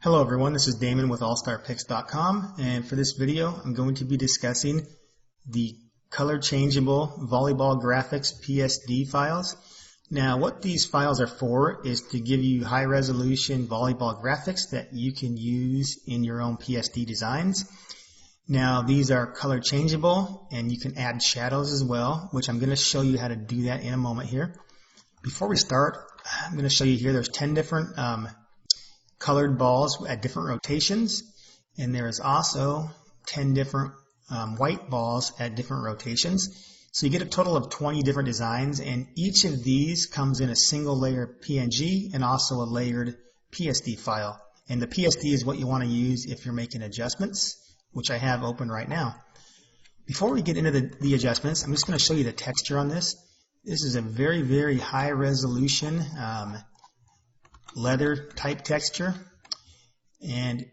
Hello everyone, this is Damon with allstarpicks.com, and for this video I'm going to be discussing the color changeable volleyball graphics PSD files. Now what these files are for is to give you high resolution volleyball graphics that you can use in your own PSD designs. Now these are color changeable and you can add shadows as well, which I'm going to show you how to do that in a moment here. Before we start, I'm going to show you here there's 10 different colored balls at different rotations, and there is also 10 different white balls at different rotations. So you get a total of 20 different designs, and each of these comes in a single layer PNG and also a layered PSD file. And the PSD is what you want to use if you're making adjustments, which I have open right now. Before we get into the adjustments, I'm just going to show you the texture on this. This is a very, very high resolution leather type texture, and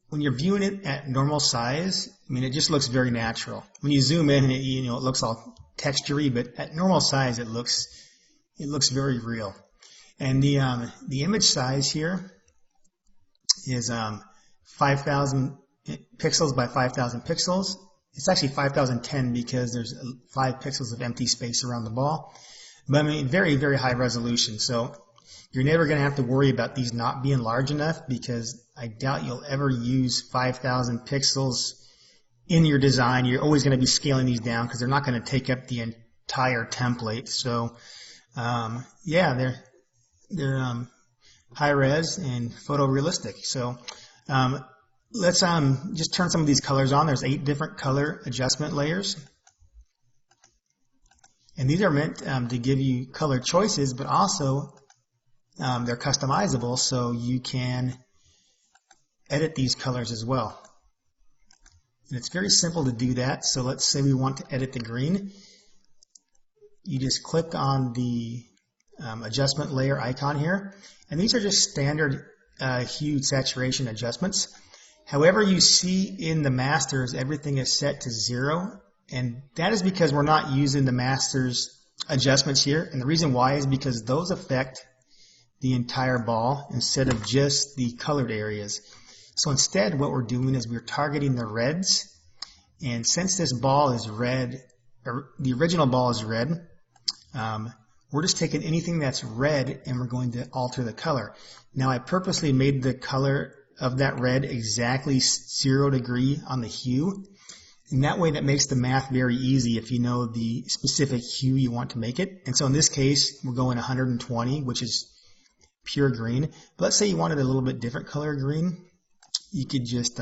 when you're viewing it at normal size, I mean, it just looks very natural. When you zoom in, it looks all textury, but at normal size it looks very real. And the image size here is 5,000 pixels by 5,000 pixels. It's actually 5,010 because there's 5 pixels of empty space around the ball, but I mean, very, very high resolution. So you're never going to have to worry about these not being large enough, because I doubt you'll ever use 5,000 pixels in your design. You're always going to be scaling these down because they're not going to take up the entire template. So yeah, they're high res and photorealistic. So let's just turn some of these colors on. There's 8 different color adjustment layers, and these are meant to give you color choices, but also they're customizable, so you can edit these colors as well. And it's very simple to do that. So let's say we want to edit the green. You just click on the adjustment layer icon here, and these are just standard hue saturation adjustments. However, you see in the masters everything is set to 0, and that is because we're not using the masters adjustments here, and the reason why is because those affect the entire ball instead of just the colored areas. So instead what we're doing is we're targeting the reds, and since this ball is red, or the original ball is red, we're just taking anything that's red and we're going to alter the color. Now I purposely made the color of that red exactly 0 degree on the hue, and that way that makes the math very easy if you know the specific hue you want to make it. And so in this case we're going 120, which is pure green. But let's say you wanted a little bit different color green. You could just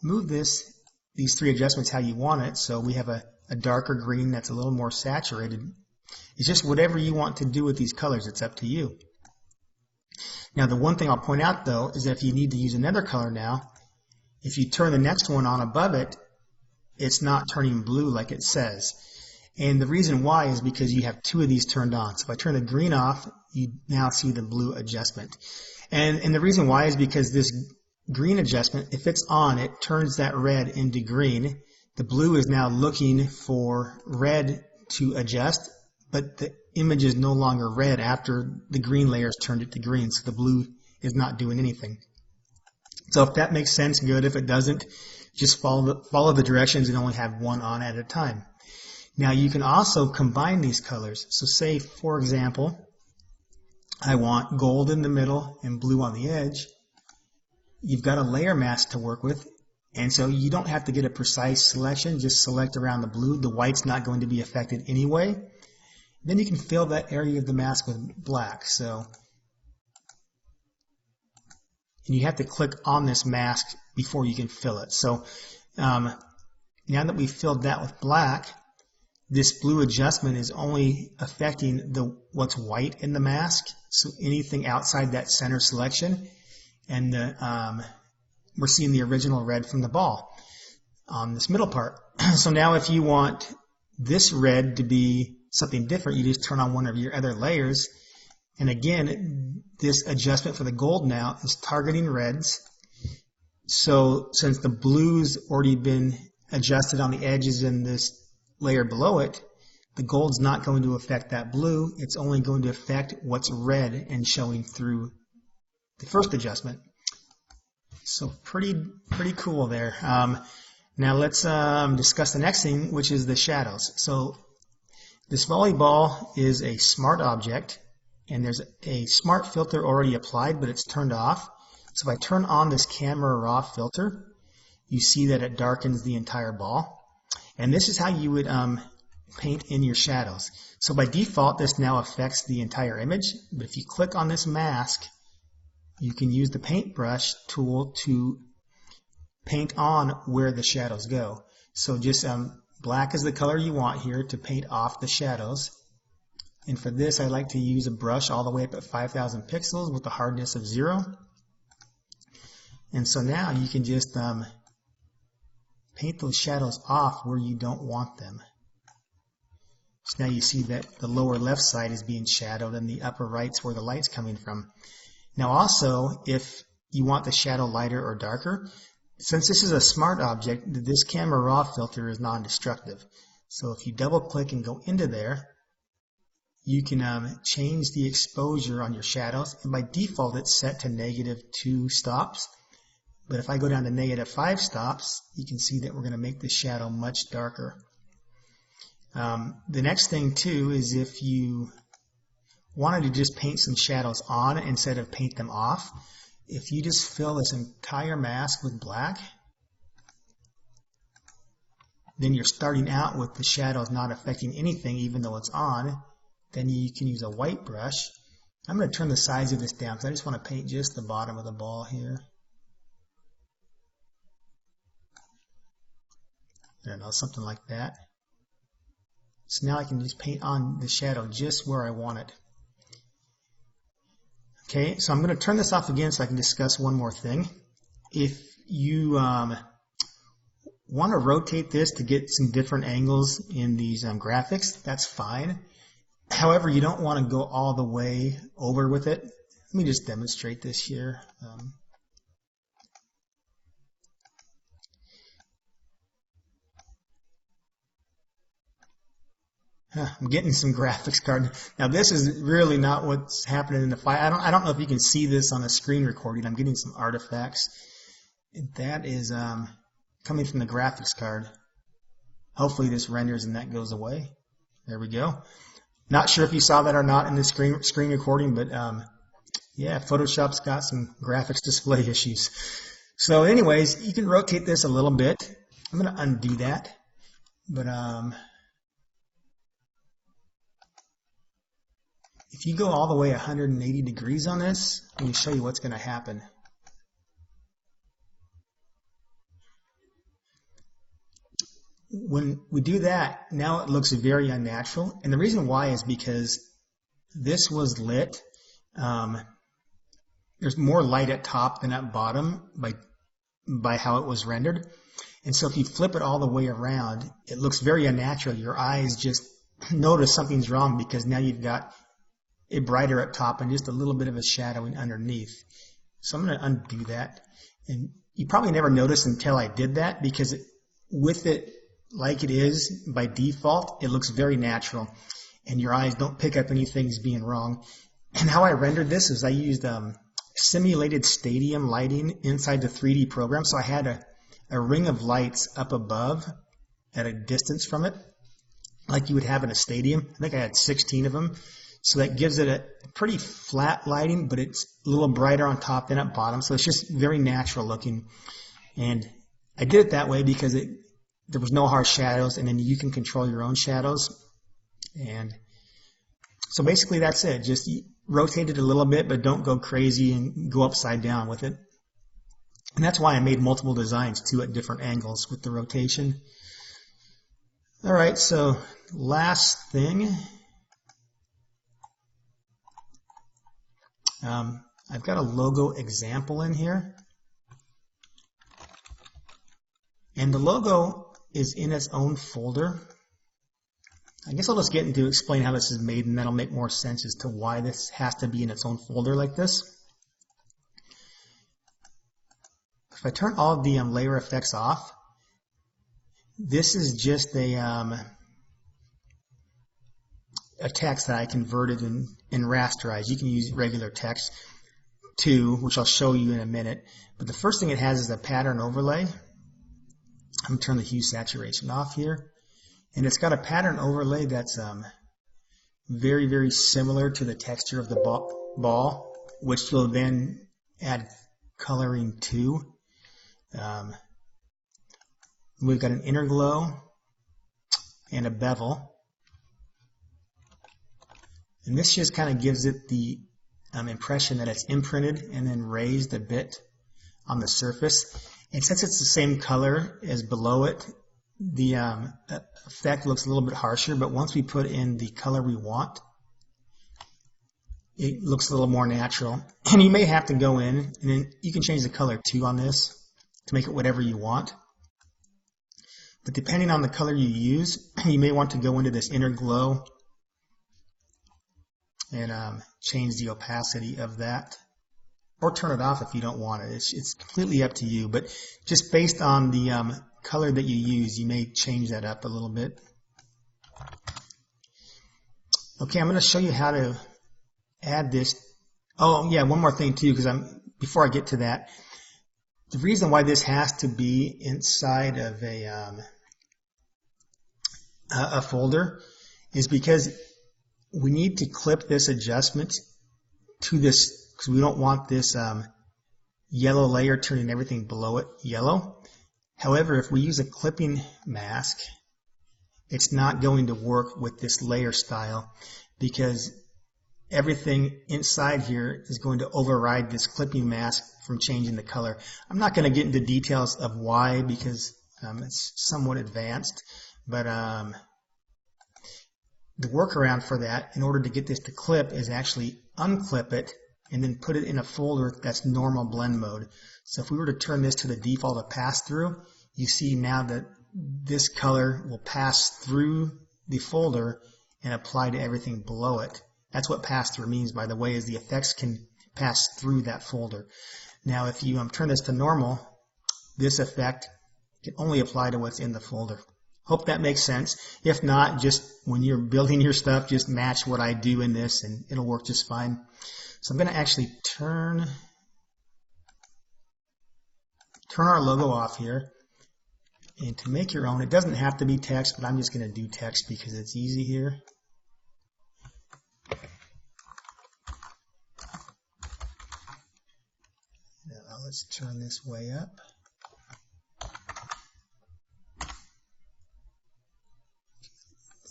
move these 3 adjustments how you want it. So we have a darker green that's a little more saturated. It's just whatever you want to do with these colors. It's up to you. Now the one thing I'll point out though is that if you need to use another color now, if you turn the next one on above it, it's not turning blue like it says. And the reason why is because you have 2 of these turned on. So if I turn the green off, you now see the blue adjustment. And the reason why is because this green adjustment, if it's on, it turns that red into green. The blue is now looking for red to adjust, but the image is no longer red after the green layers turned it to green. So the blue is not doing anything. So if that makes sense, good. If it doesn't, just follow the directions and only have one on at a time. Now you can also combine these colors. So say, for example, I want gold in the middle and blue on the edge. You've got a layer mask to work with, and so you don't have to get a precise selection. Just select around the blue. The white's not going to be affected anyway. Then you can fill that area of the mask with black. So, and you have to click on this mask before you can fill it. So now that we've filled that with black, this blue adjustment is only affecting what's white in the mask, so anything outside that center selection, and we're seeing the original red from the ball on this middle part. So now if you want this red to be something different, you just turn on one of your other layers, and again this adjustment for the gold now is targeting reds. So since the blue's already been adjusted on the edges in this layer below it, the gold's not going to affect that blue. It's only going to affect what's red and showing through the first adjustment. So pretty cool there. Now let's discuss the next thing, which is the shadows. So this volleyball is a smart object, and there's a smart filter already applied, but it's turned off. So if I turn on this camera raw filter, you see that it darkens the entire ball. And this is how you would paint in your shadows. So by default, this now affects the entire image. But if you click on this mask, you can use the paintbrush tool to paint on where the shadows go. So just black is the color you want here to paint off the shadows. And for this, I like to use a brush all the way up at 5,000 pixels with a hardness of 0. And so now you can just paint those shadows off where you don't want them. So now you see that the lower left side is being shadowed and the upper right's where the light's coming from. Now also, if you want the shadow lighter or darker, since this is a smart object, this camera raw filter is non-destructive. So if you double click and go into there, you can change the exposure on your shadows. And by default, it's set to -2 stops. But if I go down to -5 stops, you can see that we're going to make the shadow much darker. The next thing too is if you wanted to just paint some shadows on instead of paint them off, if you just fill this entire mask with black, then you're starting out with the shadows not affecting anything even though it's on. Then you can use a white brush. I'm going to turn the size of this down because I just want to paint just the bottom of the ball here. I don't know, something like that. So now I can just paint on the shadow just where I want it. Okay, so I'm going to turn this off again so I can discuss one more thing. If you want to rotate this to get some different angles in these graphics, that's fine. However, you don't want to go all the way over with it. Let me just demonstrate this here. I'm getting some graphics card. Now this is really not what's happening in the file. I don't know if you can see this on a screen recording. I'm getting some artifacts. And that is coming from the graphics card. Hopefully this renders and that goes away. There we go. Not sure if you saw that or not in the screen recording, but yeah, Photoshop's got some graphics display issues. So anyways, you can rotate this a little bit. I'm going to undo that. But if you go all the way 180 degrees on this, let me show you what's going to happen. When we do that, now it looks very unnatural. And the reason why is because this was lit. There's more light at top than at bottom by how it was rendered. And so if you flip it all the way around, it looks very unnatural. Your eyes just notice something's wrong because now you've got it brighter at top and just a little bit of a shadowing underneath. So I'm going to undo that. And you probably never noticed until I did that because with it like it is by default, it looks very natural and your eyes don't pick up anything as being wrong. And how I rendered this is I used simulated stadium lighting inside the 3D program. So I had a ring of lights up above at a distance from it like you would have in a stadium. I think I had 16 of them. So that gives it a pretty flat lighting, but it's a little brighter on top than at bottom. So it's just very natural looking. And I did it that way because there was no harsh shadows, and then you can control your own shadows. And so basically that's it. Just rotate it a little bit, but don't go crazy and go upside down with it. And that's why I made multiple designs too at different angles with the rotation. All right, so last thing. I've got a logo example in here. And the logo is in its own folder. I guess I'll just get into explain how this is made, and that'll make more sense as to why this has to be in its own folder like this. If I turn all of the layer effects off, this is just a text that I converted and rasterized. You can use regular text. two, which I'll show you in a minute. But the first thing it has is a pattern overlay. I'm going to turn the hue saturation off here. And it's got a pattern overlay that's very, very similar to the texture of the ball, which you'll then add coloring to. We've got an inner glow and a bevel. And this just kind of gives it the impression that it's imprinted and then raised a bit on the surface. And since it's the same color as below it, the effect looks a little bit harsher, but once we put in the color we want, it looks a little more natural. And you may have to go in, and then you can change the color too on this to make it whatever you want. But depending on the color you use, you may want to go into this inner glow and change the opacity of that, or turn it off if you don't want it. It's completely up to you, but just based on the color that you use, you may change that up a little bit. Okay, I'm going to show you how to add this. Oh yeah, one more thing too, because before I get to that, the reason why this has to be inside of a folder is because we need to clip this adjustment to this, because we don't want this yellow layer turning everything below it yellow. However, if we use a clipping mask, it's not going to work with this layer style, because everything inside here is going to override this clipping mask from changing the color. I'm not going to get into details of why, because it's somewhat advanced, but the workaround for that, in order to get this to clip, is actually unclip it and then put it in a folder that's normal blend mode. So if we were to turn this to the default of pass through, you see now that this color will pass through the folder and apply to everything below it. That's what pass through means, by the way, is the effects can pass through that folder. Now if you turn this to normal, this effect can only apply to what's in the folder. Hope that makes sense. If not, just when you're building your stuff, just match what I do in this and it'll work just fine. So I'm going to actually turn our logo off here. And to make your own, it doesn't have to be text, but I'm just going to do text because it's easy here. Now let's turn this way up.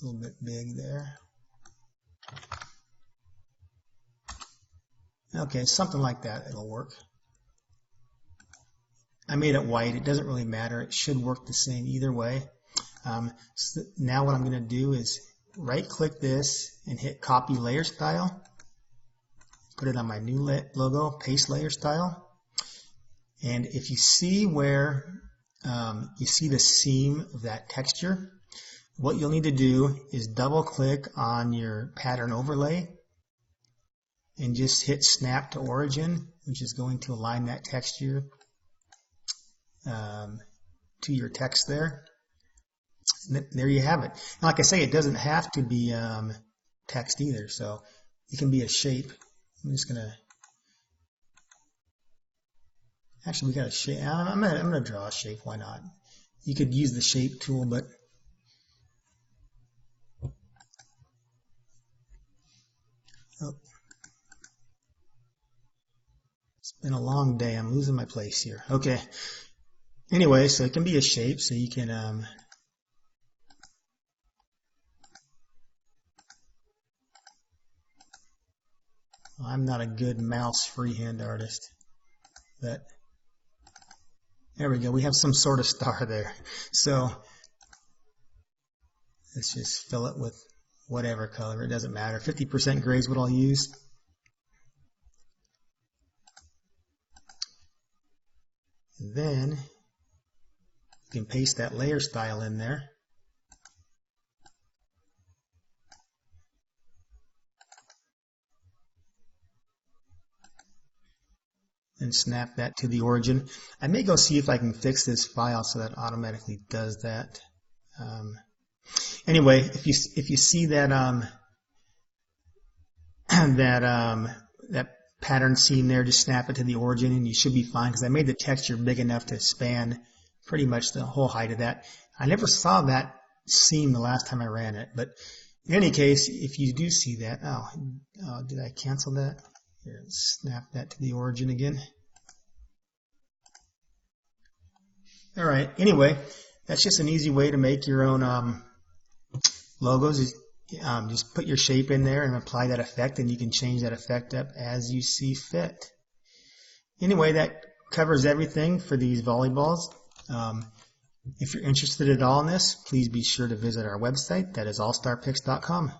A little bit big there. Okay, something like that, it'll work. I made it white, it doesn't really matter, it should work the same either way. So now what I'm going to do is right click this and hit copy layer style, put it on my new logo, paste layer style, and if you see where you see the seam of that texture, what you'll need to do is double click on your pattern overlay and just hit snap to origin, which is going to align that texture to your text there. And there you have it. And like I say, it doesn't have to be text either, so it can be a shape. I'm just gonna actually, we got a shape. I'm gonna draw a shape. Why not? You could use the shape tool, but it's been a long day. I'm losing my place here. Okay. Anyway, so it can be a shape, so you can I'm not a good mouse freehand artist, but there we go. We have some sort of star there. So let's just fill it with whatever color. It doesn't matter. 50% gray is what I'll use. And then you can paste that layer style in there. And snap that to the origin. I may go see if I can fix this file so that automatically does that. Anyway, if you see that that pattern seam there, just snap it to the origin and you should be fine, because I made the texture big enough to span pretty much the whole height of that. I never saw that seam the last time I ran it, but in any case, if you do see that, did I cancel that? Here, snap that to the origin again. All right, anyway, that's just an easy way to make your own logos. Just put your shape in there and apply that effect, and you can change that effect up as you see fit. Anyway, that covers everything for these volleyballs. If you're interested at all in this, please be sure to visit our website. That is allstarpics.com.